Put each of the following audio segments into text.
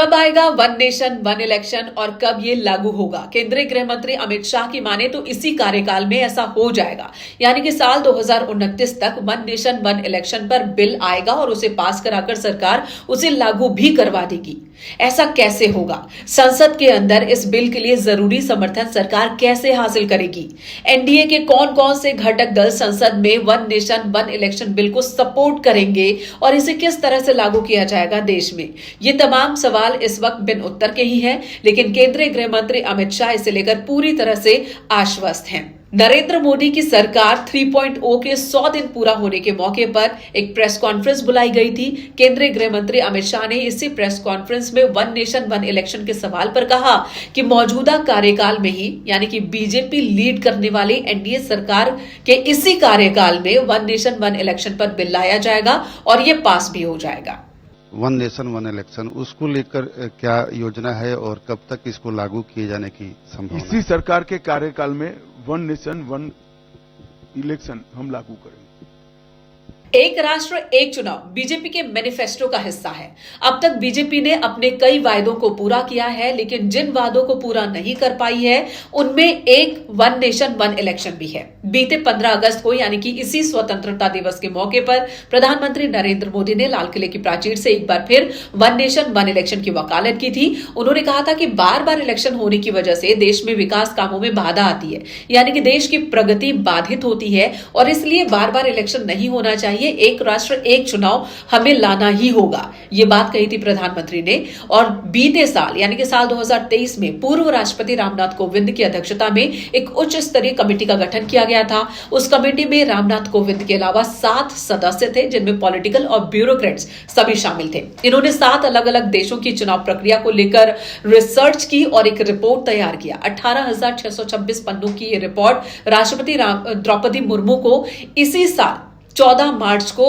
कब आएगा one nation one election और कब ये लागू होगा? केंद्रीय गृह मंत्री अमित शाह की माने तो इसी कार्यकाल में ऐसा हो जाएगा, यानी कि साल 2029 तक वन नेशन वन इलेक्शन पर बिल आएगा और उसे पास कराकर सरकार उसे लागू भी करवा देगी। ऐसा कैसे होगा? संसद के अंदर इस बिल के लिए जरूरी समर्थन सरकार कैसे हासिल करेगी? एनडीए के कौन कौन से घटक दल संसद में one nation one election bill को सपोर्ट करेंगे और इसे किस तरह से लागू किया जाएगा देश में? ये तमाम सवाल इस वक्त बिन उत्तर के ही हैं, लेकिन केंद्रीय गृह मंत्री अमित शाह इसे लेकर पूरी तरह से आश्वस्त हैं। नरेंद्र मोदी की सरकार 3.0 के 100 दिन पूरा होने के मौके पर एक प्रेस कॉन्फ्रेंस बुलाई गई थी। केंद्रीय गृह मंत्री अमित शाह ने इसी प्रेस कॉन्फ्रेंस में वन नेशन वन इलेक्शन के सवाल पर कहा कि मौजूदा कार्यकाल में ही, यानी कि बीजेपी लीड करने वाली एनडीए सरकार के इसी कार्यकाल में वन नेशन वन इलेक्शन पर बिल लाया जाएगा और यह पास भी हो जाएगा। वन नेशन वन इलेक्शन, उसको लेकर क्या योजना है और कब तक इसको लागू किए जाने की संभावना? इसी सरकार के कार्यकाल में वन नेशन वन इलेक्शन हम लागू करेंगे। एक राष्ट्र एक चुनाव बीजेपी के मैनिफेस्टो का हिस्सा है। अब तक बीजेपी ने अपने कई वायदों को पूरा किया है, लेकिन जिन वादों को पूरा नहीं कर पाई है उनमें एक वन नेशन वन इलेक्शन भी है। बीते 15 अगस्त को, यानी कि इसी स्वतंत्रता दिवस के मौके पर प्रधानमंत्री नरेंद्र मोदी ने लाल किले की प्राचीर से एक बार फिर वन नेशन वन इलेक्शन की वकालत की थी। उन्होंने कहा था कि बार बार इलेक्शन होने की वजह से देश में विकास कामों में बाधा आती है, यानी कि देश की प्रगति बाधित होती है और इसलिए बार बार इलेक्शन नहीं होना चाहिए। एक राष्ट्र एक चुनाव हमें लाना ही होगा, ये बात कही थी प्रधानमंत्री ने। और बीते साल, यानी कि साल 2023 में पूर्व राष्ट्रपति रामनाथ कोविंद की अध्यक्षता में एक उच्च स्तरीय कमेटी का गठन किया गया था। उस कमेटी में रामनाथ कोविंद के अलावा 7 सदस्य थे, जिनमें पॉलिटिकल और ब्यूरोक्रेट्स सभी शामिल थे। इन्होंने 7 अलग अलग देशों की चुनाव प्रक्रिया को लेकर रिसर्च की और एक रिपोर्ट तैयार किया। 18,626 पन्नों की यह रिपोर्ट राष्ट्रपति द्रौपदी मुर्मू को इसी साल 14 मार्च को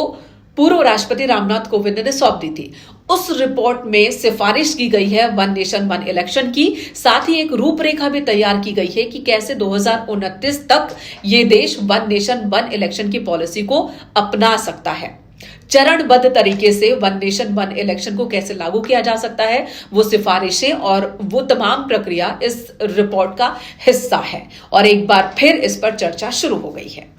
पूर्व राष्ट्रपति रामनाथ कोविंद ने सौंप दी थी। उस रिपोर्ट में सिफारिश की गई है वन नेशन वन इलेक्शन की, साथ ही एक रूपरेखा भी तैयार की गई है कि कैसे 2029 तक ये देश वन नेशन वन इलेक्शन की पॉलिसी को अपना सकता है। चरणबद्ध तरीके से वन नेशन वन इलेक्शन को कैसे लागू किया जा सकता है, वो सिफारिशें और वो तमाम प्रक्रिया इस रिपोर्ट का हिस्सा है और एक बार फिर इस पर चर्चा शुरू हो गई है।